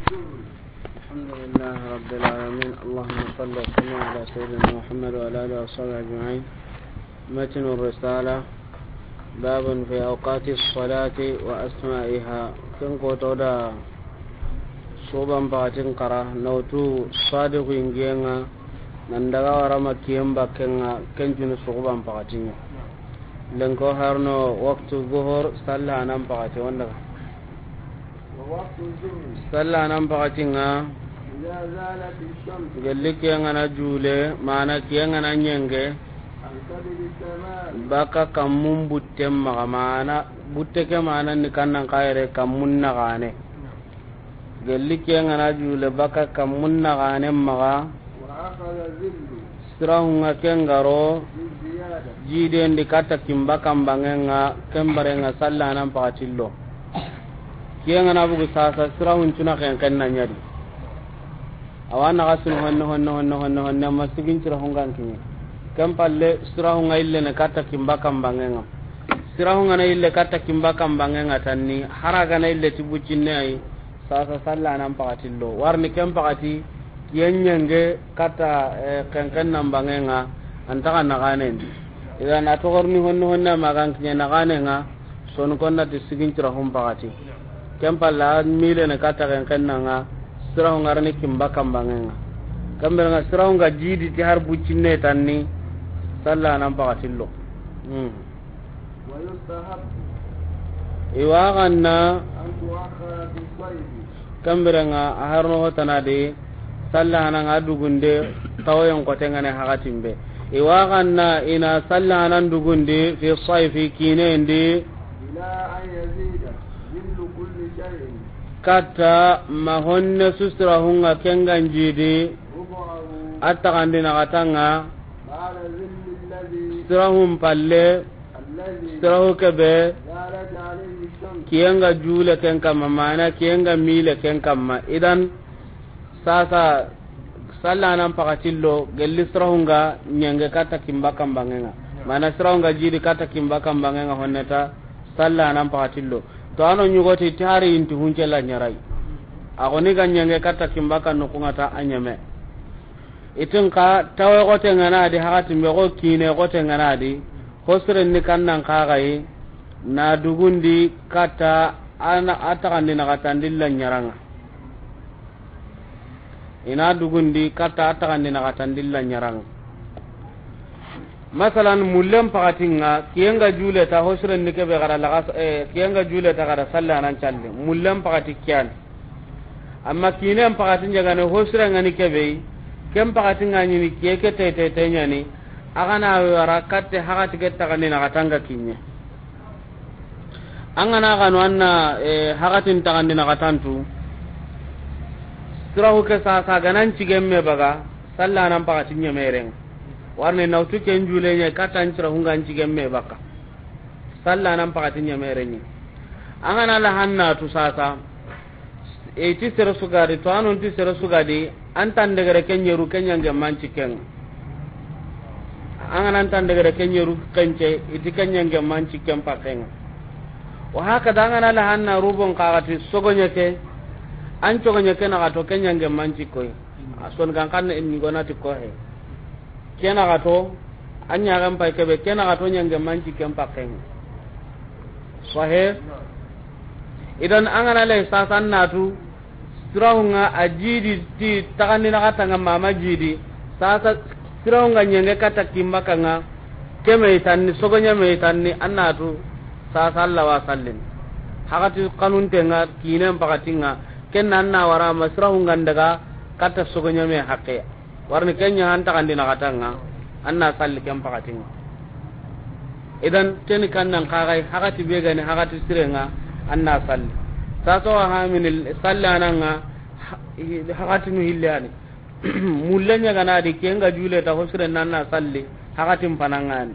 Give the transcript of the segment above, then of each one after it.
الحمد لله رب العالمين اللهم صل وسلم على سيدنا محمد وعلى اله وصحبه اجمعين. متن الرسالة باب في اوقات الصلاة واسمائها كن قوتودا صوبا باتين قرا نوتو صادق ينجينا نندغا ورما كيمبا كنجن صوبا باتين لنكو هارنو وقت الظهر صلى نام باتين وندا صلى نام باتين gelli kiyangana jule mana kiyangana nyenge baka kamun butte maga mana butte ke mana ni kannan kaire kamun na gane gelli kiyangana jule baka kamun na gane maga sirahunga kengaro jide ndi kata kimba kambangenga kembarenga sallana mpatillo kiyangana bugu sasa sirahun tuna kenna nyadi awana gasun honno masigin tira hongan kinye kam palle sirahunga ille ne kata kimba kambangenga sirahunga na ille kata kimba kambangenga tanni haraga na ille tibucinne ay sasa salla nan pakatillo warni kam pakati yenyenge kata kankan nambangenga antaka naganen idan atogorni honno magan kinye naganenga son konna tisigin tira hon pakati kam palla mile ne kata kankan nanga sirahu ngarani kimba kambangenga kambere nga sirahu nga jidi ti har buccinne tanni salla nan pakatillo wa yustahab iwa ganna an tuakhara fi sayf kambere nga aharno hotanade salla nan adugunde tawayen kotengane hakatimbe iwa ganna ina salla nan dugunde fi sayfi kinendi ila an yazida jillu kulli shay'in kata mahonne susrahunga kenganjidi rubu'ahu attaqandina katanga ba'da zilli alladhi sirahum palle alladhi sirahu kebe zalat alayhi shams kiyenga jule ken kamma mana kiyenga mile ken kamma idan sasa salla nan pakatillo gelli sirahunga nyenge kata kimba kambangenga mana sirahunga jidi kata kimba kambangenga honneta salla nan pakatillo to ano nyugoti tari inti huncela nyarai agoni ganyenge kata kimbaka nukungata anyame itin ka tawe gote ngana di hakati mbe go kine gote ngana di hosre ni kannan kagai na dugundi kata ana atakandi na katandilla nyaranga ina dugundi kata atakandi na katandilla nyaranga masalan mullem pakatinga kiyenga jule ta hosren ni kebe gara lagas kiyenga jule ta gara salla nan challe mullem pakati kyan amma kinem pakatin jaga ne hosren ngani kebe kem pakatinga ni kiyeke te nyani agana wara katte hakati getta kanni na katanga kinye angana kanu anna hakatin tagandi na katantu sirahu ke sa ganan cigemme baga salla nan pakatin nyemereng warne nautu ken julenya katan cira hungan cigemme baka salla nan pakati nyamerenyi angana la hanna tu sasa e ti sere sugari to anon ti sere sugadi antan degere kenyeru kenyange manciken angana antan degere kenyeru kenche iti kenyange manciken pakenga wa haka dangana la hanna rubon kagati sogonyeke an cogonyeke na gato kenyange mancikoy ason kan en gonati ko he kena gato anya gam pai kebe kena gato nyange manci kem pakken sahe idan angana le sasan natu sirahunga ajidi ti takandi na katanga mama jidi sasa sirahunga nyange kata kimbakanga keme itanni sogonya me itanni annatu sasa Allah wa sallin hakati kanun tenga kinem pakatinga kenna anna wara masrahunga ndaga kata sogonya me hakke warni kenya hanta kan dina katanga anna salli kam pakatinga idan teni kannan kagai hakati be gani hakati sirenga anna salli saso ha min sallananga hakati nu hillani mullenya gana di kenga jule ta hosre nanna salli hakati panangani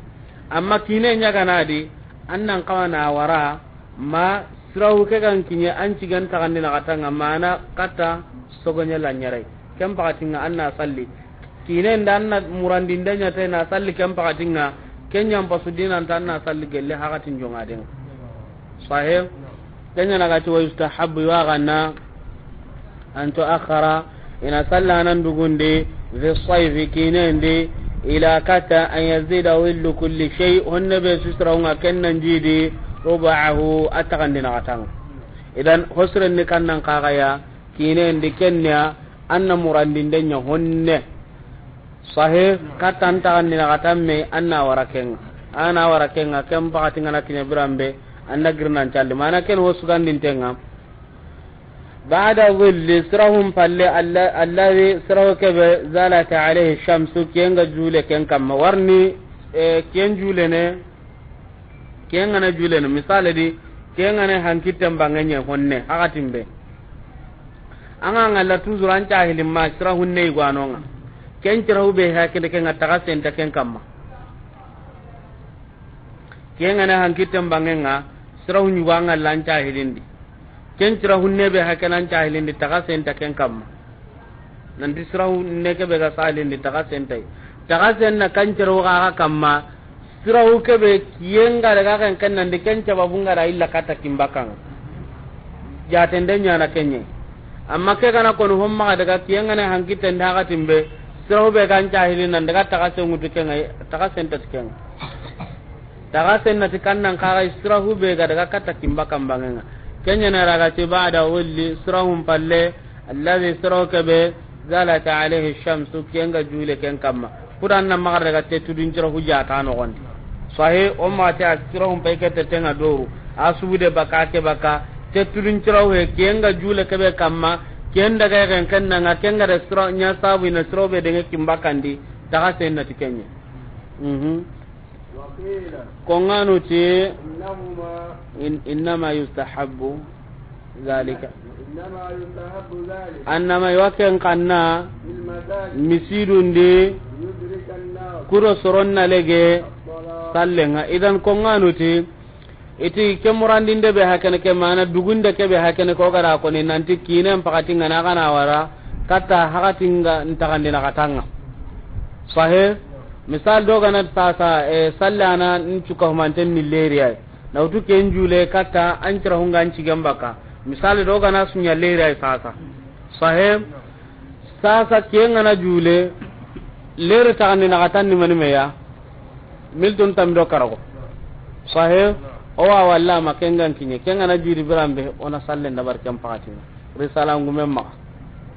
amma kinenya gana di annan kawana wara ma sirahu ke kan kinya anci ganta kan dina katanga mana kata sogonya lanyarai kam pakatinga anna salli kinen dan na murandindanya te na salli kam pakatinga kenya pasudina tan na salli gelle hakatin jonga den sahih kenya na gati wa yustahabbu wa ganna an to akhara ina sallanan dugunde fi sayfi kinende ila kata an yazida willu kulli shay honne be susraunga kennan jidi rubahu atagandina katang idan hosren ni kannan kagaya kinende kenya anna murandindenya honne sahih katan tagandina katamme anna warakenga kem pakati ngana kinya birambe anna girnan calli mana ken hosugandin tenga ba'da dhilli sirahum palle alladhi sirahu kabe zalata alayhi shamsu kenga jule ken kam warni ken jule ne ken ngana jule ne misale di ken ngana hankitem bangenye honne hakatimbe anga ngalla tuzur an cahilin ma sirahu ne igwanonga ken sirahu be hakene ken ngata senta ken kam ken ngana hankitem bangenga sirahu nyuwanga lan cahilindi ken tira hunne be hakanan jahilin di taga senta ken kam nan di sira hunne ke be ga salin di taga senta taga senna kan tira ga kamma sira hu ke be kiyenga daga kan nan di ken ca babunga da illa kata kimbakan ja tendenya na kenye amma ke kana kono homma daga kiyenga ne hankite ndaga timbe sira hu be kan jahilin nan daga taga sengu tikenga taga senta tikenga taga senna tikannan kaga sira hu be ga daga kata kimbakan bangenga kenya na ragati ba'da wulli sirahum palle alladhi siraka be zalata alayhi shamsu kenga jule ken kamma kudan na magar daga te tudin jira hujja ta no gondi sahih umma ta sirahum pe ke te tenga doru asubude baka ke baka te tudin jira he kenga jule ke be kamma ken daga ken kenna nga kenga da sira nya sabu ina sira be de kimbakandi daga sen na tikenya konganu ti innama yustahabbu zalika annama yaken kanna misidunde kuro soronna lege sallenga idan konganu ti iti kemurandinde be hakene ke mana dugunde ke be hakene ko gara ko ni nanti kinen pakati ngana kana wara kata hakatinga ntakandina katanga sahih misal do ganat sasa sallana ncuka humanten ni leriya na utu kenjule kata anchira hunga anchi gambaka misal do gana sunya leriya sasa sahem sasa kenga na jule lere tagni na katan ni mani meya milton tamdo karago sahem o wa walla makenga kinye kenga na jiri birambe ona sallen da barkam pakati risala ngumemma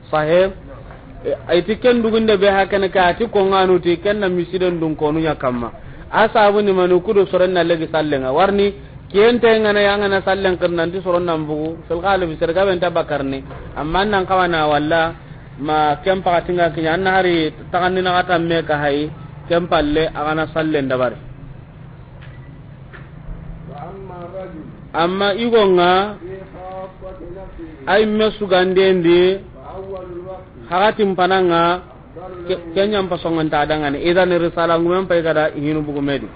sahem aiti ken dugunde be hakane ka ati ko nganu ti ken na misiden dun ko nunya kamma asabu ni manu kudo sorenna legi sallenga warni kente ngana yanga na sallen kan nanti soron nan bugu fil ghalib serga ben tabakarni amma nan kawana walla ma kem pakatinga kinya anna hari taganni na kata me ka hay kem palle agana sallen dabari amma igonga ay mesu gandendi hakatim pananga kenyam pasongan tadangane idan risala ngumem pay kada hinu bugu medi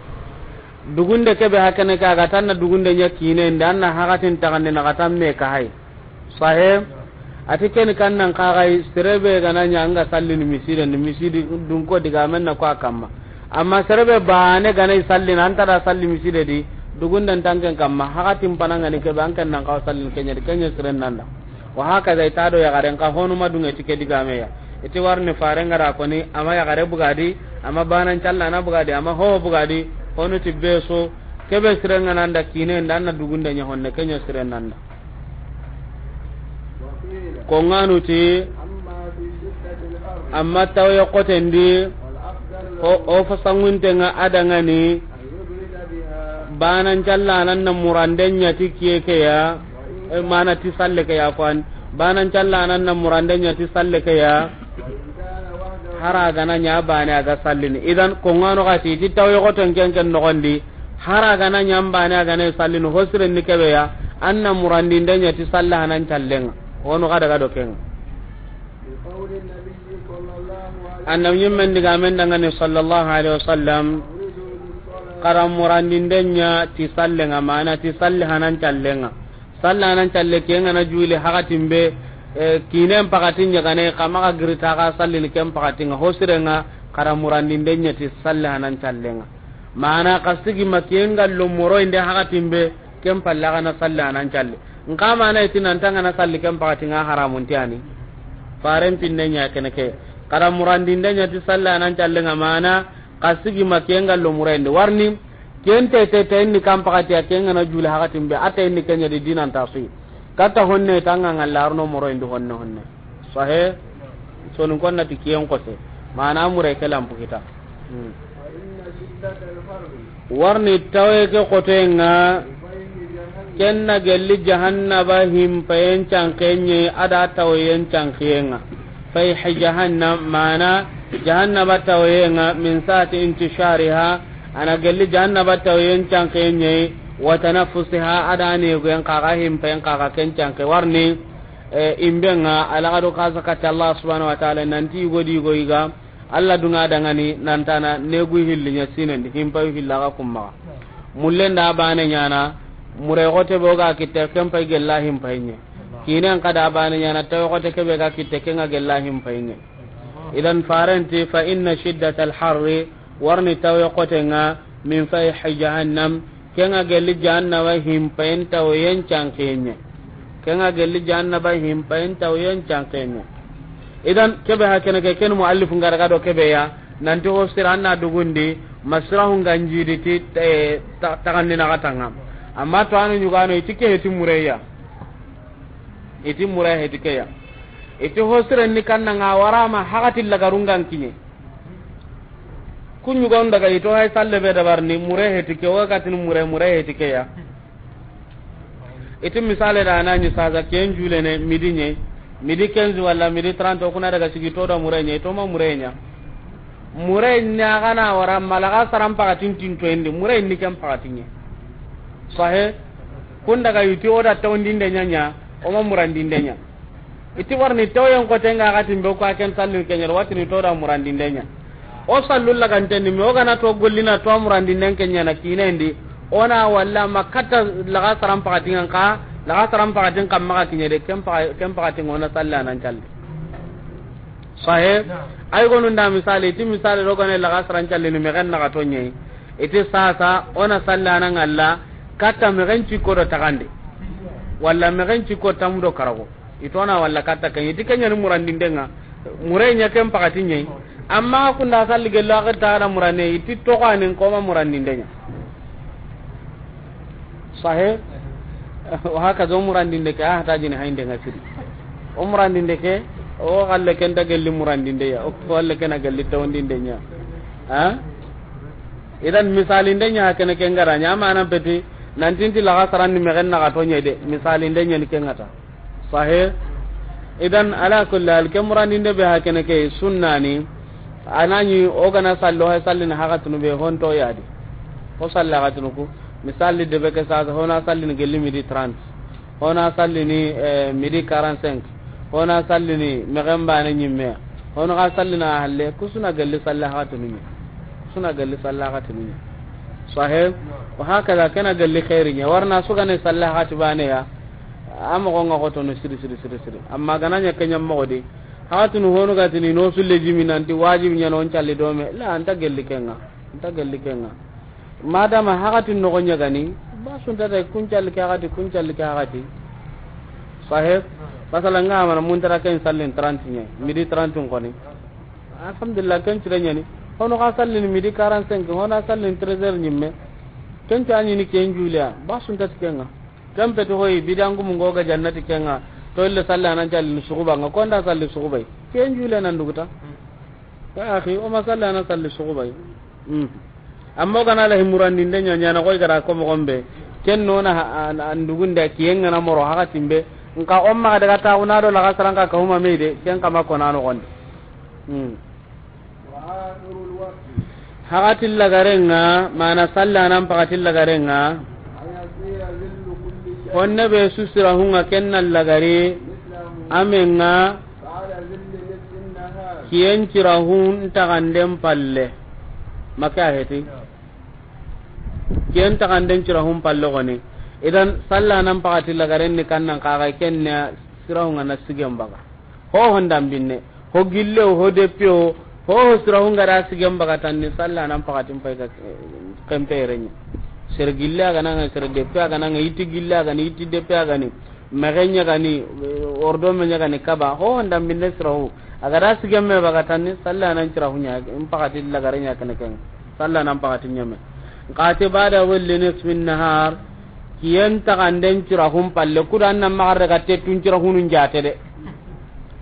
dugunde kebe hakane ka gatanna dugunde nya kine ndanna hakatin tagande na gatamme ka hay sahem atiken kannan ka gai serebe gananya anga sallini misidi dun ko diga menna ko akamma amma serebe baane ganai sallina antara salli miside di dugunde tanken kamma hakatim pananga ni kebe ankan nan ka sallin kenya siren nanda wa haka dai tado ya garen ka honu madunga tike diga meya iti warne farenga ra ko ni ama ya gare bugadi ama banan challa na bugadi ama ho bugadi honu tibbeso kebe sirenga nanda kine ndanna dugunde nya honne kenya siren nanda ko nganu ti amma taw ya qotendi o fa sangunte nga adangani banan challa nan na murandenya tikiye ke ya mana ti salle ke ya fan banan challa nan na murandenya ti salle ke ya hara gana nya bane aga sallini idan ko ngano ga ti taw yo goten ken no gondi hara gana nya bane aga ne sallini hosren ni kebe ya anna murandindenya ti salla hanan challenga wono ga daga do ken annam yimmen diga men daga ne sallallahu alaihi wasallam karam murandindenya ti sallenga mana ti salle hanan challenga salla nan challe kenga na juile hakatimbe kinem pakatin ya kane kama ka girita ka salli ni kem pakatin hosirenga karamurandin denya ti salla nan challenga mana kasigi makenga lomoro inde hakatimbe kem palla kana salla nan challe ngama na itin antanga na salli kem pakatin haramun tiani faren pinne nya kenake kara murandinde nya ti salla nan challe ngamana kasigi makenga lo murende warni kente te ni kampakati akenga na jula hakatimbe ate ni kenya di dinan tasi kata honne tanga ngalarno murende honne sahe sonu konna tikiyen kose mana mure kelam pukita warni tawe ke kotenga kenna gelli jahannaba himpayen cankenye ada tawayen cankenga fay jahannam mana jahannaba tawayenga min saati intishariha ana gelli jahannaba tawayen cankenye wa tanaffusiha ada ne gen kaga himpayen kaga ken canke warni imbenga alagado kaza kata Allah subhanahu wa ta'ala nanti godi goiga Allah dunga dangani nantana negu hillinya sinendi himpayu hillaga kumma mullenda bane nyana mure gote boga kitte kempa gellahi mpayne kinan kada bane nyana taw gote kebe ga kitte kenga gellahi mpayne idan farenti fa inna shiddatal harri warni taw gote nga min fay jahannam kenga gelli jahannama himpayen taw yen cankenye kenga gelli jahannama himpayen taw yen cankenye idan kebe hakene ke ken muallif ngara do kebe ya nanti ho siranna dugundi masrahu ganjidi ti taganni na katanga amma to anu nyugano itike heti mureya iti mureya hetike ya iti ho siranni kanna nga warama hakati lagarungan kinye kunyu gon daga ito hay salle be dabarni mureya hetike wakati mureya hetike ya iti misale da anani saza kenjule ne midinye midi 15 wala midi 30 kuna daga sigito da murenya to ma murenya kana wara malaga saram pakatin tinto endi murenni kam pakatinye sahe kun daga yuti oda tawndinde nyanya o ma murandinde nya iti warni tawen ko tenga gatin be ko aken sallu kenya watini to da murandinde nya o sallu la kan tenni me o kana to gollina to murandinde kenya na kinendi ona walla makata laga saram pakatin ka laga saram pakatin kam maka kinye de kem pakatin ona salla nan challe sahe ay gonu nda misali ti misali do gane laga saram challe ni me kan na to nye iti sasa ona salla nan alla kata me kan ci ko do takande walla me kan ci ko tamudo karago itona walla kata kan iti kenya ni murandinde nga murenya kem pakatin nye amma kunda salli gella ka ta na murane iti to kanin ko ma murandinde nya sahe wa haka zo murandinde ke ah tajini hainde ngasiri o murandinde ke o galle ken ta gelli murandinde ya o galle ken galli tawndinde nya ha idan misalinde nya ken ken garanya mana beti nantinti la gasaran ni megen na to nyede misalinde nya ni ken ngata sahe idan ala kulli al ken murandinde be ha ken ke sunnani anani o gana sallo ha sallina ha gatunu be honto yadi o salla gatunu ku misali de be ke sa hona sallini gelli midi 30 hona sallini midi 45 hona sallini megamba na nyimme hona ga sallina halle kusuna gelli sallahatu minni suna gelli sallahatu minni sahih wa hakala kana gelli khairinya warna suga ne sallahatu bane ya amma ko ngako to no siri amma gananya kenya mogodi hatu no hono ga tini no sulle jimi nanti wajibi nya non challe do me la anta gelli kenga madama hakati no gonya gani basunta da kuncal ka hati sahib masalan nga mana muntara kan sallin 30 nya midi 30 ngoni alhamdulillah kan cirenya ni hono ka sallin midi 45 hono sallin 13 nyimme kan tani ni ken julia basunta tikenga kampe to hoyi bidangu mun goga jannati kenga to ille sallana jalli suguba nga konda salli sugubai ken julia nan duguta ya akhi o masallana salli sugubai amma kana la himurandinde nya na koy gara ko mo gombe ken nona andugunda kiyenga na moro haka timbe nka omma daga ta una do la kasran ka huma meede ken kama ko nano gonde haka tilla garenga mana salla nan pakatil garenga honne be susira hunga kennal lagare amenga kiyen cirahun tagandem palle maka heti kiyen tagandem cirahun palle goni idan salla nan pakati lagaren ni kannan kaga kenna sirahun na sigem baga ho hondam binne ho gille ho depio ho sirahun gara sigem baga tanni salla nan pakati pai ka kemperenya ser gilla ga nan ser depia ga nan iti gilla ga ni iti depia ga ni magenya gani ordo menya gani kaba ho ndam binne sirahu agara sigemme baga tanni salla nan cirahunya impakati lagarenya kaneken salla nan pakati nyame qati bada wallin min nahar kiyen taganden cirahum palle kudan nan magarre gatte tun cirahunun jate de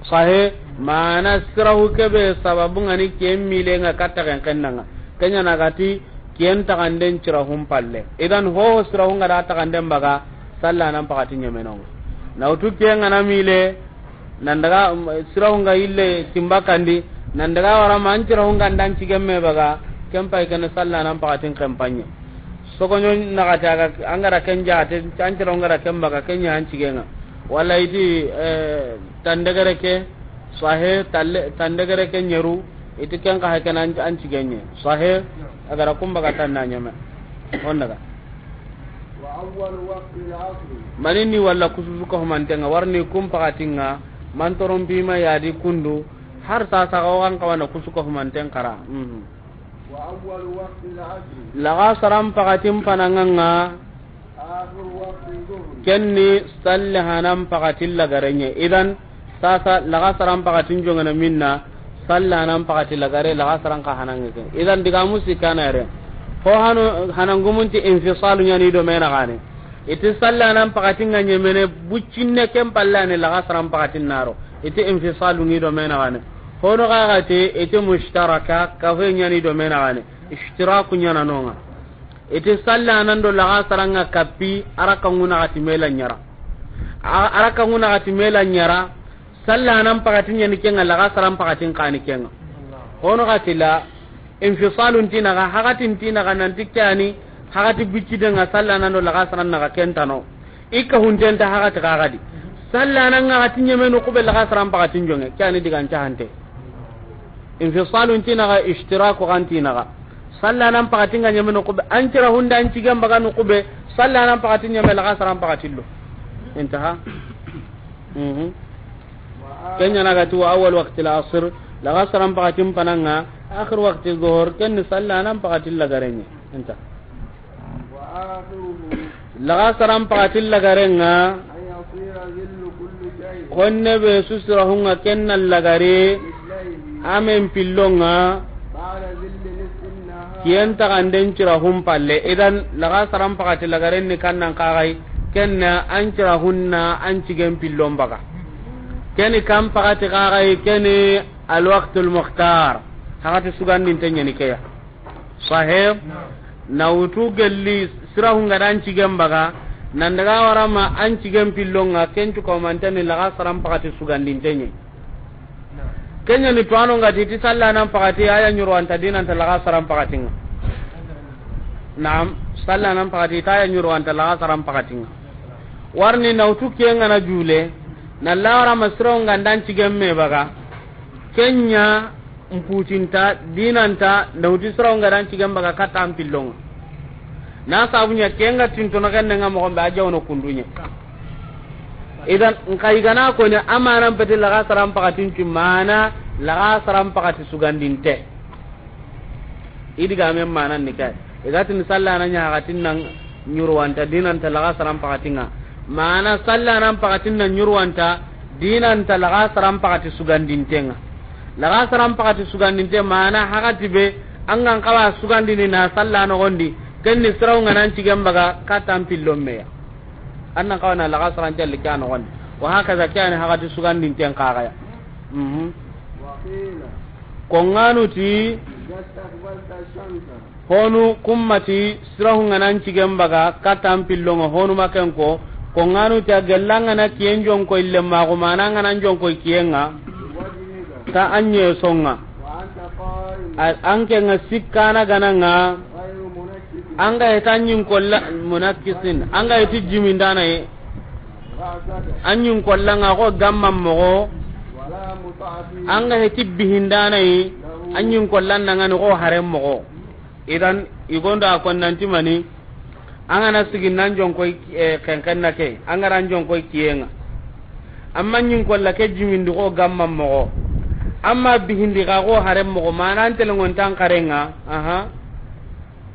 sahe mana sirahu kebe sababu ngani kiem milenga katta kan kannanga kenya nagati kiyen taganden cirahum palle idan ho sirahu ngada taganden baga salla nan pakati nyame no na utu kiyen ngana mile nan daga sirahu nga ille timbakandi nan daga wara man cirahu ngandan cigemme baga kempai kana salla nan pakatin kampanye sogonyo nagata angara kenja te cancira ngara kembaga kenya hancigenga wala iti tandagare ke sahe tandagare ke nyeru iti ken ka hakana ancigenye sahe agara kumbaga tananya me onnaga wa awwal waqti al-'asr manini walla kususuka humantenga warni kumpakatinga mantoron bima yadi kundu har sa kan kawana kusuka humanten kara wa awwal waqti al-'asr laga saram pakatim pananganga akhir waqti dhuhr kenni sallahanam pakatil lagarenye idan sasa laga saram pakatin jongana minna sallahanam pakatil lagare laga saram ka hanange idan diga musikana re ho hanangumunti infisalu nyani do mena gane iti sallahanam pakatin nganye mene buccinne kem pallane laga saram pakatin naro iti infisalu ni do mena gane hono gagate ite mushtaraka ka fenya ni do mena gane ishtiraku nyana nonga ite salla nando laga saranga kapi araka nguna ati mela nyara araka nguna ati mela nyara salla nan pakatin ni kenga laga saram pakatin kani kenga hono gatila infisalun tina ga hagatin tina ga nan tikkani hagati bicci denga salla nando laga saran naga kentano ikka huntenta hagati gagadi salla nan ga tinya menu kubel laga saram pakatin jonge kyani digan cahante infisalun tina ga ishtiraku gantina ga salla nan pakatinga nyameno ko an cira hunda an cigam baga no kube salla nan pakatinya mel ga saram pakatillo intaha kenya naga tu awal waqti al-asr la ga saram pakatim pananga akhir waqti dhuhr ken salla nan pakatilla garenya inta wa akhiruhu la ga saram pakatilla garenga ay yasira zillu kulli shay konne be susra hunga kenna lagare amen pillonga ba'da zilli nisfinna kiyen taganden cira hum palle idan laga saram pakati lagaren ni kannan kagai kenna an cira hunna an cigen pillon baga keni kam pakati kagai keni alwaqtul mukhtar hakati sugandin tanya ni kaya sahib na utu gelli sira hunga dan cigen baga nan daga warama an cigen pillon ga kentu ko mantani laga saram pakati sugandin tanya kenya ni tuano ngati ti salla nan pakati aya nyuro anta dinan talaga saram pakatinga naam salla nan pakati aya nyuro anta talaga saram pakatinga warni nautu kenga na jule na lawara masro ngandan cigemme baga kenya mputinta dinanta nauti sro ngandan cigemme baga katam pillonga na sabunya kenga tintono kanne ngam ko be aja wono kundunya idan nkai gana ko ne amanan pete laga saram pakatin ci mana laga saram pakati sugandinte idiga men manan ni kai igatin sallana nya hakatin nan nyurwanta dinan ta laga saram pakatinga mana sallana pakatin nan nyurwanta dinan ta laga saram pakati sugandintenga laga saram pakati sugandinte mana hakati be angan kawa sugandini na sallana gondi kenni sirawnga nan cigembaga katam pillommeya annan kawana laga saran jalli kana gon wa hakaza kana hagati sugandin ten kaga wa qila konganu ti yastaqbalta shamsa honu kummati sirahu nganan cigembaga katam pillonga honu maken ko konganu ta gallanga na kienjon ko ille ma ko mananga nan jon ko kienga wajhiga ta anye songa wa anta qa'im anke nga sikkana gananga ghayru munakkis anga etanyin kolla munakkisin anga eti jimindana e ra'sada anyin kollanga ko gammam mo wala muta'ati anga heti bihindana e anyin kollanna ngani ko harem mo idan igonda kon nanti mani anga na sigin nan jon koy kenken na ke anga ran jon koy kiyenga amma nyin kolla ke jimindi ko gammam mo amma bihindi ga ko harem mo manan telengon tan karenga aha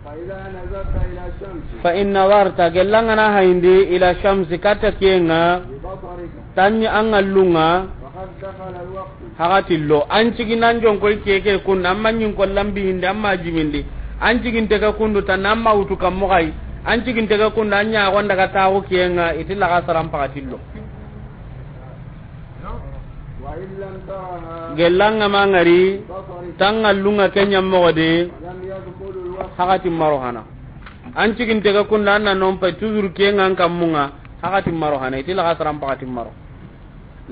fa فإذا نظرت إلى الشمس فإن نظرت قلنا هيندي إلى الشمس كتكينا ببصرك تاني أنغلونا فقد دخل الوقت hakatillo an cigi nan jon koy keke kun amma nyin ko lambi hinde amma jimindi an cigin tega kundu tan amma utu kam mo kai an cigin tega kundu anya gonda ka tawo kiyenga itilla ka saram pakatillo wa illam taraha gelanga mangari بصرك tangallunga kenya mo de لم يدخل الوقت hakati marohana an cigin tega kundu anna non pa toujours kiyenga kamunga hakati marohana itilla ka saram pakatim maro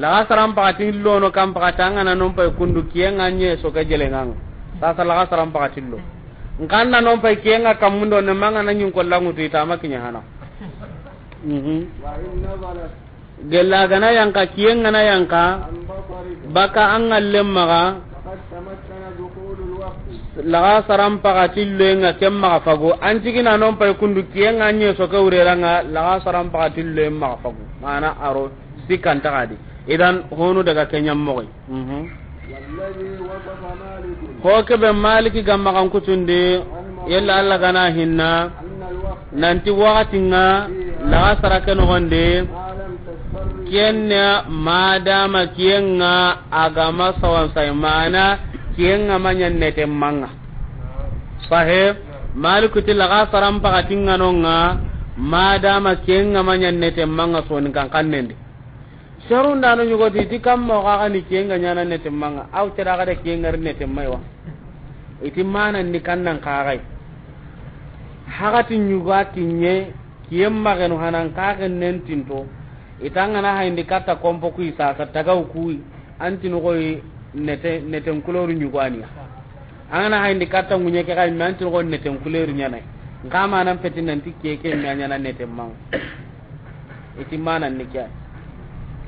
la saram pakati lono kam pakatanga na non pay kundu kiyenga nye so ka jelengang sasa la saram pakati lo nganna non pay kiyenga kamundo ne manga na nyun ko langu tu itama kinya hana وإن نظرت gella gana yang ka kiyenga na yang ka عن بصرك baka angallem maga فقد تمكن دخول الوقت la saram pakati lo nga kemma fago antigina non pay kundu kiyenga nye so ka ureranga la saram pakati lo emma fago mana aro sikan tagadi idan honu daga kenyam moy والذي وصف مالك ho ke be maliki gamma kan kutunde yalla alla gana hinna أن الوقت nanti wakati nga la saraka no gonde ما لم تصفر kiyenna madama kiyenga agama sawan say mana kiyenga manyanne temmanga sahib maliku ti la saram pakatinga nonga madama kiyenga manyanne temmanga so ni kan kannende sharun dano nyugo ti kam mo ga ni kiyenga nyana ne temmanga aw tira ga de kiyenga ne temmaiwa iti mana ni kannan kagai hagati nyugo atinye kiyemma genu hanan kagen nen tinto itanga na haindi kata kompo ku isa ka tagaw ku antinu koy neten kuloru nyugo ania angana haindi kata munye ke kai antinu ko neten kuloru nyana ngama nan petin nan tikke nyana neten mang iti mana ni kya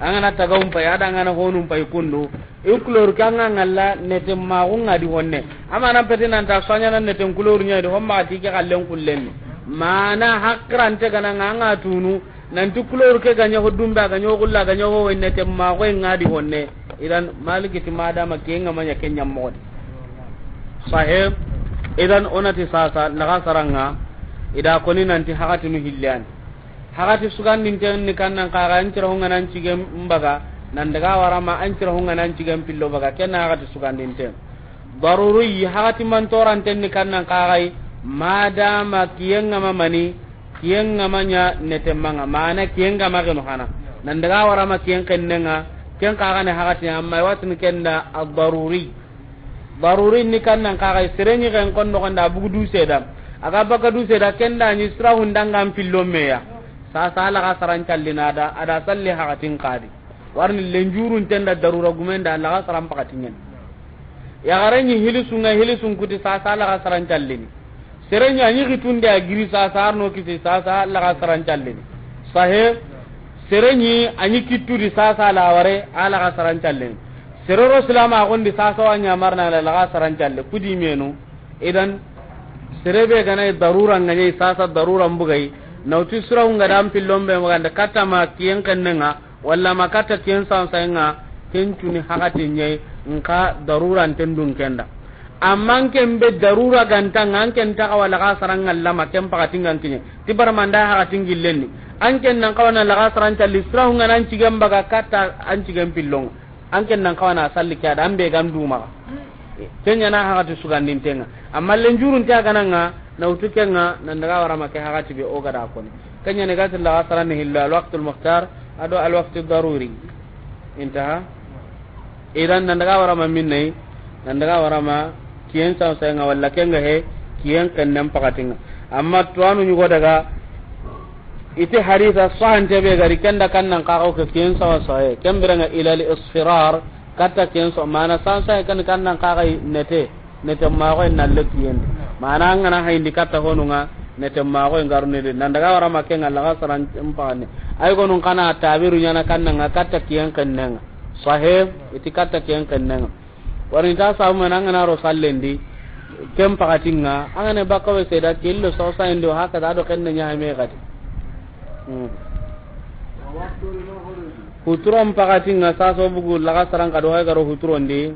angana tagaw mpa ya dangana honum pay kundu e kuloru kanga ngalla neten ma unga di wonne ama nan petin nan ta sonya nan neten kuloru nyadi homma tike kallen kullen mana hakrante kana nganga tunu nanti kuloru ke ganya hodumba ganya gulla ganya ho wenne temma ko ngadi wonne idan maliki ti madama kenga manya kenya modi sahib idan onati sasa naga saranga ida koni nanti hakati nu hillan hakati sugan ninten ni kannan kaga ancira honga nan cigem mbaga nan daga warama ancira honga nan cigem pillo baga kenna hakati sugan ninten daruri hakati man toranten ni kannan kaga madama kiyenga mamani kiyenga manya netemanga mana kiyenga mageno hana nan daga warama kiyen kennenga ken kaga ne hakati amma watin kenda ad-daruri daruri ni kannan kaga serenyi ken kondo kanda bugu seda aga baka du seda kenda ni sra hundanga pillo meya sa sala ka saran callina ada salli hakatin qadi warni lenjurun tenda darura gumenda la ka saran pakatingen ya garanyi hilisun kuti sa sala ka saran callini serenya anyi gitunde agiri sa sarno kisi sa la ka saran callini sahe serenyi anyi kituri sa la ware ala ka saran callini seroro salama gondi sa wanya marna la ka saran calle kudi menu idan serebe gana darura ngani sa darura mbugai nauti sura unga dam pillombe maganda kata ma kiyen kannga walla makata kiyen sa nga kencuni hakati nyai nka darura tendun kenda amman kembe darura gantanga anken ta wala ka saranga lama kem pakatingan kinye tibar manda hakatin gillenni anken nan kawana la ka saranta lisra hunga nan cigam baga kata an cigam pillong anken nan kawana salli kya dambe ganduma kenya na hakati sugandin tenga amma lenjurun ta gananga na utukenga nan daga warama ke hakati be oga da koni kenya ne gatil la sarani hilla alwaqt almukhtar ado alwaqt aldaruri intaha idan nan daga warama minne nan daga warama kiyen sa nga walla kenga he kiyen kannan pakatinga amma tuanu nyugo daga ite haditha sahan tebe gari kenda kannan ka ko kiyen sa he kembiranga ila al-isfirar kata kiyen so mana sansa kan kannan ka ga nete ma ko nalle kiyen mana ngana ha indikata honunga nete ma ko ngarune de nan daga wara makenga la saran empane ay gonun kana tabiru nyana kannan kata kiyen kannan sahib iti kata kiyen kannan warin ta samu nan ngana ro sallendi kem pakatinga angane bakawe seda killo so sa ndo haka da do kenne nya me gadi huturon pakatinga sa so bugu laga sarang kado hay garo huturon di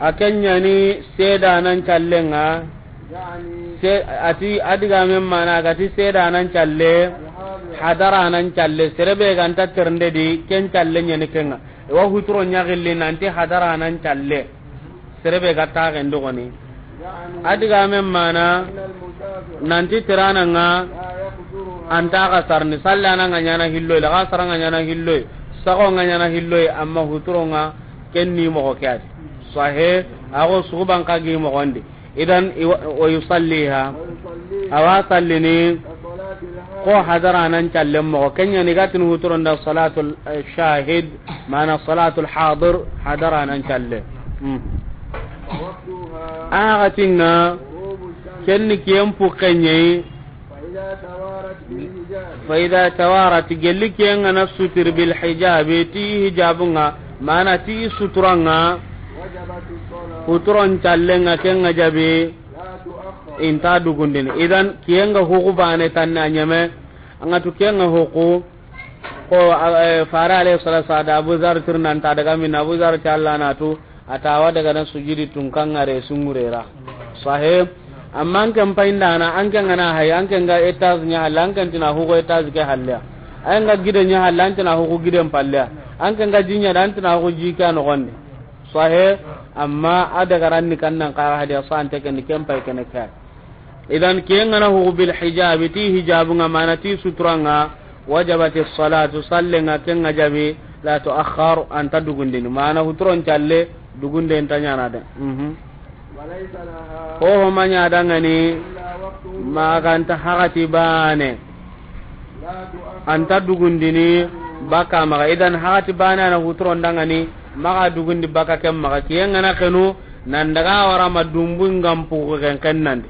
akenya ni seda nan callenga يعني se ati adiga men mana gati seda nan challe الحاضر hadara nan challe serebe ganta ternde di ken challe nyene kenga wa hutro nyagilli nanti hadara nan challe serebe gata gendo goni يعني adiga men mana أن المسافر nanti tirana nga لا يقصرها anta ka sarni sallana nga nyana hillo la ka saranga nyana hillo sago nga nyana hillo amma hutro nga ken ni mo ko kyati sahe ago suban ka gi mo gonde idan wa yusalliha ويصلي awa sallini كصلاة الحاضر ko hadara nan challe mo kenya ni gatin hutron da salatul shahid mana salatul hadir hadara nan challe وقتها agatinga غروب الشمس kenni kiyem pukenye فإذا توارت بالحجاب fa idha tawarat gelli kiyenga na sutir bil hijab ti hijabunga mana ti suturanga وجبت الصلاة hutron challenga kenga jabi لا تؤخر inta dugundini idan kiyenga huku bane tanna nyame anga tu kiyenga huku ko fara alayhi salatu wa Abu Zar tirnan ta daga min Abu Zar challana tu atawa daga nan sujudi tunkanga re sungurera sahib amma kan painda na an kan ana hay an kan ga etaz nya halan kan tina hugo etaz ke halya an ga gidan nya halan tina hugo gidan palla an kan ga jinya dan tina hugo jika no gonde sahib amma ada garanni kan nan ka hadiya san ta kan kan pai kan ka idan kiyen ana hugo bil hijab ti hijabunga mana ti suturanga wajabati salatu sallenga kan jabi la tuakhar anta dugundin mana hutron challe dugunde tanya na de وليس لها ko ho manya dangani إلا وقت maganta hakati bane لا تؤخر anta dugundini baka maga idan hakati bane na hutron dangani maga dugundi baka kem maga kiyenga na kenu nan daga wara madumbu ngampu ken kannandi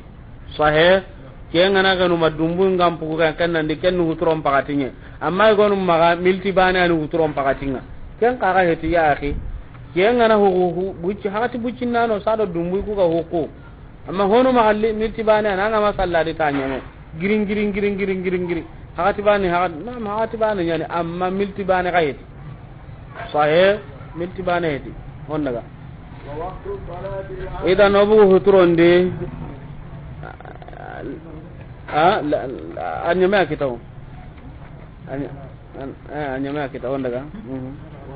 sahe kiyenga na kenu madumbu ngampu ken nandi ken hutron pakatinye amma gonu maga milti bane na hutron pakatinga ken kaga heti ya akhi kiyenga na hu buci hakati buci nano sado dumbu ku ga huku amma hono mahalli milti bane na nga masalla di tanya me giring giring giring giring giring giring hakati bane hakati bane yani amma milti bane kayeti sahe milti bane heti honnaga ووقت صلاة العصر idan obu huturonde anyame akitaw anyame akitaw honnaga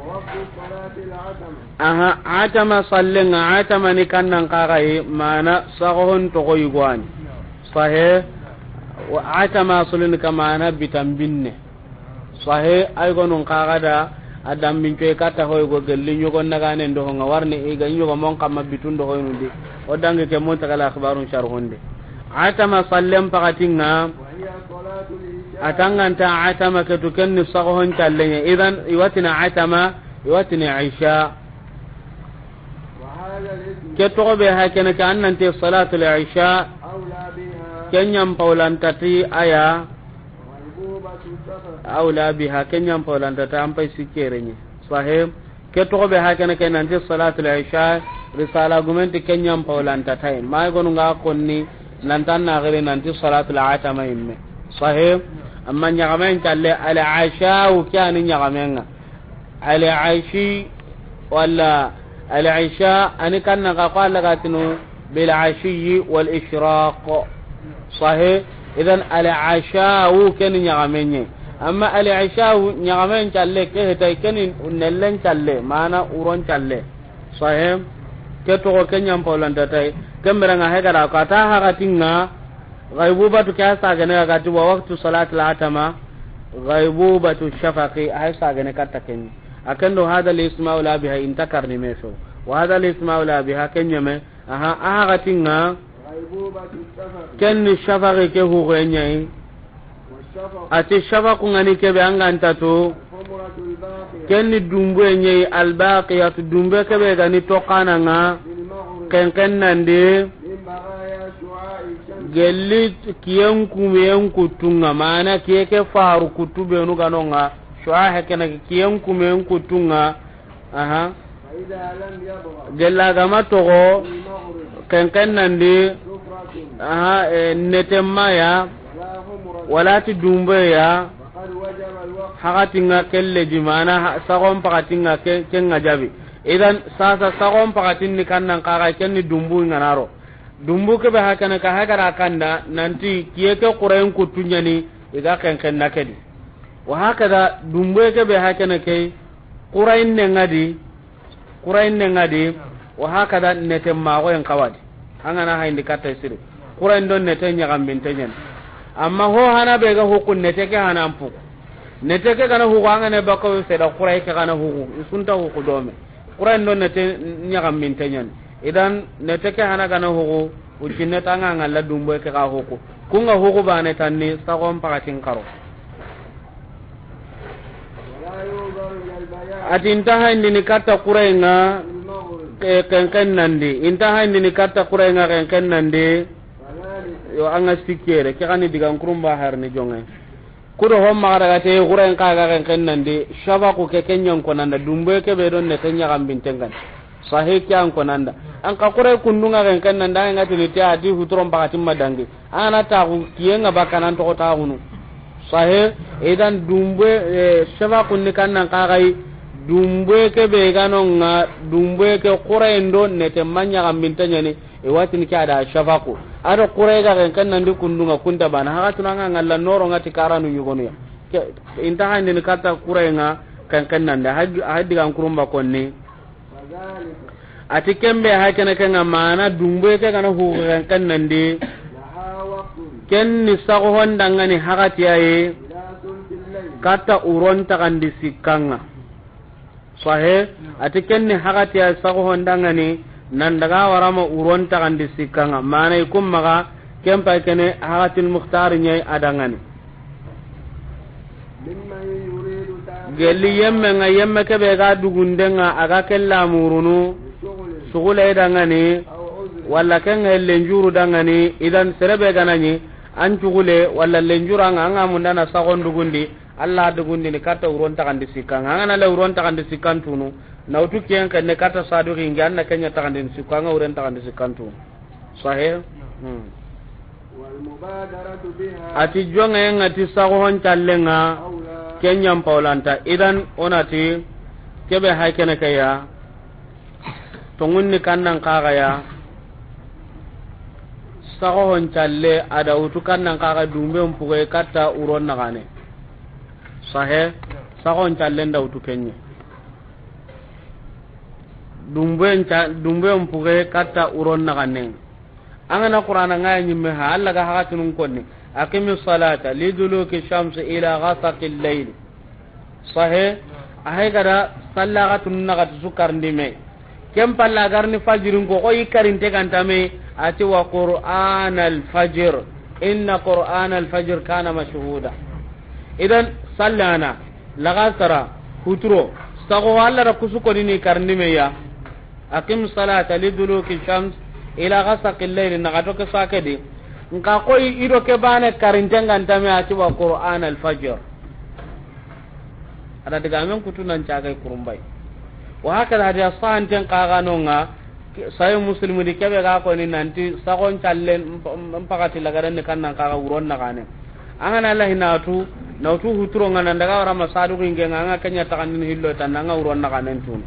ووقت صلاة العتمة aha atama sallenga atama ni kannan kagai mana sagohon to ko yugwani sahe wa atama sulun kamana bitambinne sahe ay gonun kagada adam min coy kata hoy go gelli nyugo naga ne ndo nga warne e ga nyugo mon kam bitundo hoy nundi o dangi ke mon tagala akhbarun sharhunde atama sallem pakatinga وهي صلاة العشاء atanganta atama ke to kenni sagohon tallenya idan iwatina atama iwatina aisha وهذا الاسم ke to be ha ken ka annante salatul aisha أولى بها kenyam paulantati aya غيبوبة السفر aula biha kenyam paulantata ampai sikerenye sahib ke to be ha ken ka annante salatul aisha risala gumenti kenyam paulantata mai gonu nga konni nantan na gere nanti salatul atama imme sahib amma nyagamen talle ala aisha u kyani nyagamenga ala aishi wala ala aisha ani kanna ka qala gatinu bil ashi wal ishraq sahih idan ala aisha u ken nyagamenye amma ala aisha u nyagamen talle ke hetay ken nellen talle mana uron talle sahih ke to ko kenyam polanda tay kembere nga hegara ka ta hagatinga ghaibubatu ka sagane ga tu waqtu salatul atama ghaibubatu shafaqi ay sagane katta ken akendo hada al-isma'u la biha intakarni mesho wa hada al-isma'u la biha kenyame aha hagatinga غيبوبة السفر ken shafaqi ke hu genyai والشفق ati shafaqu ngani ke be anganta to الحمرة الباقية ken dumbu nyai al-baqiyatu dumbe ke be gani to kananga بالمغرب ken nande من بقايا شعاع الشمس gelli kiyen kumeyen kutunga mana kiyeke faru kutu benu ganonga shwa hekena kiyen kumeyen kutunga aha فإذا لم يبغى gella gama togo بالمغرب kenken nandi سفرة aha netemma ya لا حمرة wala ti dumbe ya وقد وجب الوقت hakatinga kelle jimana sagon pakatinga kenga jabi idan sasa sagon pakatin ni kannan kaga kenni dumbu nganaro dumbu ke be hakana ka hakara kanda nanti kiyeke qurayn kutunyani iga ken nakedi wa hakada dumbu ke be hakana ke qurayn ne ngadi wa hakada nete mago en kawadi angana hayndi katta siri qurayn don nete nyagambin tenyen amma ho hana be ga hukun nete ke hana ampu nete ke kana hugo angane bako se da quray ke kana hugo isunta hugo dome qurayn don nete nyagambin tenyen idan nete ke hana kana hugo ujinne tanga ngalla dumbo ke ka hugo kunga hugo bane tanni sagom pakatin karo ati intaha indini katta quraynga ken nandi intaha indini katta quraynga ken nandi yo anga sikere ke kani diga kurumba harni jonge kudo homma daga te qurayn ka ga ken nandi shabaku ke kenyan konanda dumbo ke be don ne tanya gambin tengan sahih kyan konanda an ka qur'an kundunga ken nanda ngati ni ta di hutron bakati madangi ana ta ku kiyenga bakanan to ta hunu sahih idan dumbo shabaku ni kannan ka gai dumbo ke be ganonga dumbo ke qur'an don ne te manya gambin tanya ni e wati ni kada shabaku ado qur'an ga ken nandi kundunga kunta bana ha tunanga ngalla noro ngati karanu yugonu ya intaha ni kata qur'an nga ken nanda hadi ga kurumba konni ati kembe hakana kanga mana dumbe ke kana hu kan nande ken ni sago hondanga ni hakati aye kata uron ta kan disikanga sahe ati ken ni hakati aye sago hondanga ni nan daga warama uron ta kan disikanga mana ikum maga kempa kene hakatil mukhtar nyai adangani gelli yemme ke be ga dugundenga aga kella murunu sugula idangani walla kenga lenjuru dangani idan serebe ganani an cugule walla lenjuru anga mundana sagon dugundi alla dugundi ni kata uron ta kandi sikanga anga na uron ta kandi sikantunu na utuki en kan ne kata sadu ringi anna kenya ta kandi sikanga uron ta kandi sikantu sahih wal mubadaratu biha ati jonga en ati sagon tallenga kenyam paulanta idan onati kebe haykene kaya tongunni kannan kaga ya sago hon challe ada utu kannan kaga dumbe mpuge katta uron nagane sahe sago hon challe nda utu kenye dumbe mpuge katta uron nagane angana qur'ana ngaya nyimme ha alla ga hakatunun konni aqimi salata liduluki shams ila ghasaqil layl sahe ahay gara sallagatun nagat sukar ndime kem palla garni fajirin ko koy karinte kantame ati wa qur'an al-fajr inna qur'an al-fajr kana mashhuda idan sallana lagasara hutro sago walla ra kusuko ni karndime ya aqim salata liduluki shams ila ghasaqil layl nagato ke sakedi nka koy ido ke bane karinte kantame ati wa qur'an al-fajr ada daga men kutunan cagai kurumbai wa haka hadiya santen qaganonga sai muslimu di kebe ga ko ni nanti sagon challen mpakati lagaran ni kannan kaga uron na kane angana lahi nautu huturo ngana daga wara masadu ngi nganga kenya takanni hillo tananga uron na kane tun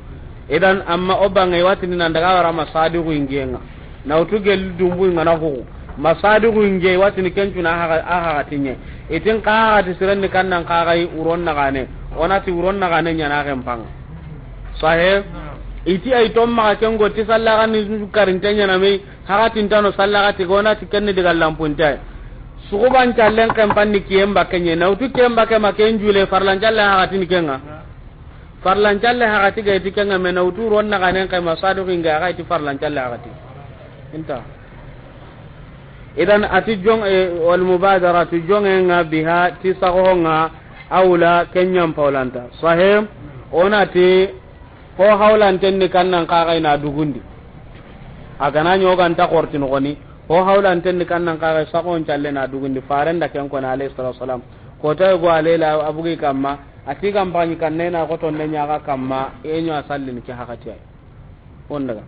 idan amma obangai watini nan daga wara masadu ngi nga nautu gel dumbu ngana hu masadu ngi watini kencuna aha tinye itin ka hati siran ni kannan kaga uron na kane onati uron na kane nyana kempang sahe iti ay tomma kengo ti sallaga ni karintanya na me hakatin tano sallaga ti gona ti kenni diga lampunta suguban callen kan panni kiyemba kenye na utu kiyemba ke makenjule farlan challe hakatin kenga farlan challe hakati ga ti kenga me na utu ron na kanen kai masadu kinga ga ti farlan challe hakati inta idan ati jong wal mubadara ti jonga biha ti sagonga aula kenyam paulanta sahe onati ko hawlan tenni kannan kaga ina dugundi agana nyoga nta korti no goni ko hawlan tenni kannan kaga sakon challe na dugundi farenda ken ko na alayhi salatu wasalam ko tay go alela abugi kamma ati kam banyi kanne na ko tonne nyaga kamma enyo asallin ki hakati ay on daga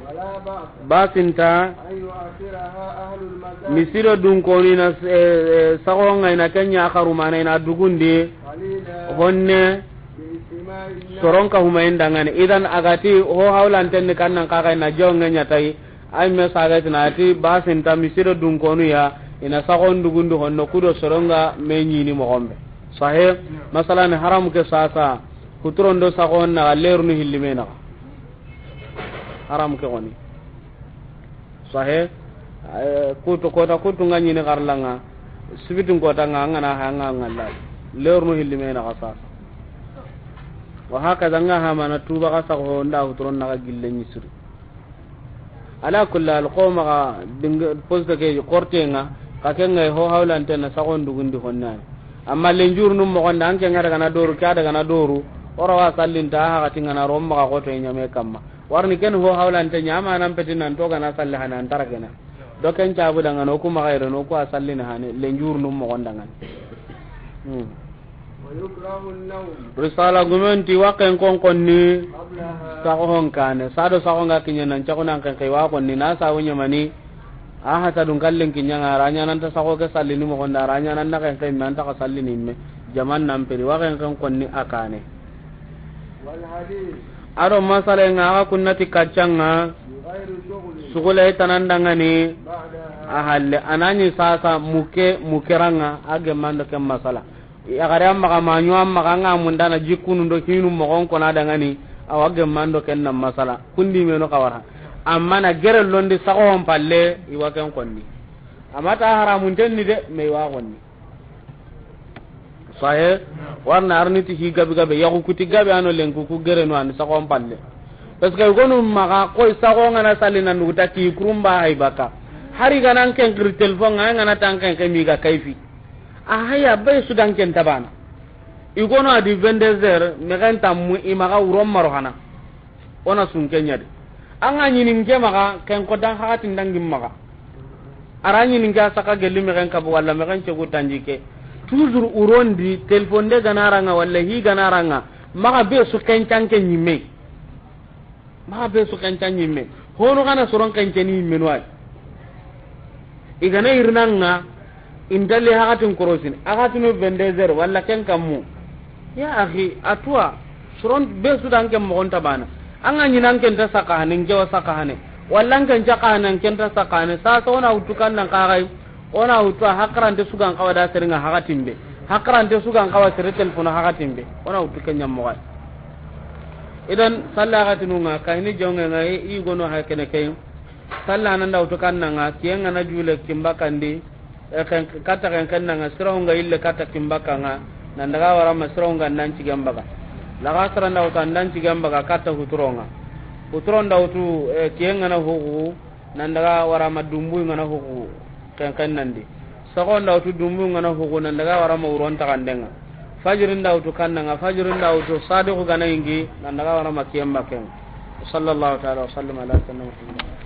wala basinta ayu akhiraha ahlul mazal misiro dun ko ni na sakon ina kenya akharuma na dugundi honne soronka humain dangane idan agati ho hawlan tenne kannan kaga na jonga nyatai ay me sagati na ati basin ta misira dun konu ya ina sagon dugundu honno kudo soronga me nyini mo gombe sahih masalan haram ke sasa kuturondo sagon na lernu hillimena haram ke goni sahih kuto kota kutu ngani ne garlanga sibitin kota ngana hanga ngalla lernu hillimena kasa wa haka zanga ha mana tuba kasa ko nda kuturon na gille nyisuri ala kullu alqawma ga dinga posta ke kortenga kakenga ho hawlante na sagon dugundi honna amma lenjur num mo gonda anke ngara kana doru kada kana doru ora wa sallinta ha katinga na romma ka koto nyame kamma warni ken ho hawlante nyama nan petin nan to kana sallaha nan tarakena do ken jabu daga no kuma gairo no ko sallina hane lenjur num mo gonda ngan risala gumenti waken kon konni sahon kane sado sahonga kinya nan chakona kan kai wa konni na sawunya mani aha ta dun kallen kinya ngaranya nan ta sago ke sallini mo gonda ranya nan na kan kai man ta ka sallini me jaman nan peri waken kon konni akane wal hadith aro masale nga kunnati kacanga sugule tanandangani ahalle anani sasa mukeranga age mando ke masala ya gare amma kama nyu amma kanga mundana jikunu ndo hinu mo gon kona dangani awage mando ken nam masala kundi meno kawara amma na gere londi sago on palle iwake konni amma ta haramun tenni de me wa konni sahe warna arniti hi gabi gabe ya ku kuti gabe ano lenku ku gere no an sago on palle parce que gonu maga ko sago ngana salina nuta ki kurumba hay baka hari ganan ken kir telefon ngana tanken ke mi ga kaifi ahaya bay sudan ken tabana igono adi 22h me kan tammu imaga urom marohana ona sun kenya de anga nyini nge maga ken ko dan hatin dangim maga arani ninga saka gelu me kan kabu walla me kan cegu tanjike toujours urondi telephone de ganaranga walla hi ganaranga maga be su ken tanke nyimme maga be su ken tan nyimme hono kana soron ken teni menwai igana irnanga indalle hakatin korosin akatinu 22h walla ken kammu ya akhi atwa suron be sudan ken mo gonta bana anga nyinan ken ta sakane ngewa sakane walla ken jakane ken ta sakane sa so na utukan nan kagai ona utwa hakran de sugan kawada seringa hakatimbe hakran de sugan kawa sere telefon hakatimbe ona utukan nyammo ga idan sallakatinu nga kayni jonga ngai i gono hakene kay sallana nda utukan nan nga kiyenga na jule kimbakandi kata kan nan sironga ille kata kimbaka nga nan daga wara masronga nan cigambaga la gasra nda utan nan cigambaga kata huturonga huturon da utu kiyenga na hugu nan daga wara madumbu ngana hugu kan nan di sagon da utu dumbu ngana hugu nan daga wara mauron ta kandenga fajirin da utu kannanga fajirin da utu sadiqu gana ingi nan daga wara makiyamba ken sallallahu ta'ala wa sallama ala sayyidina muhammad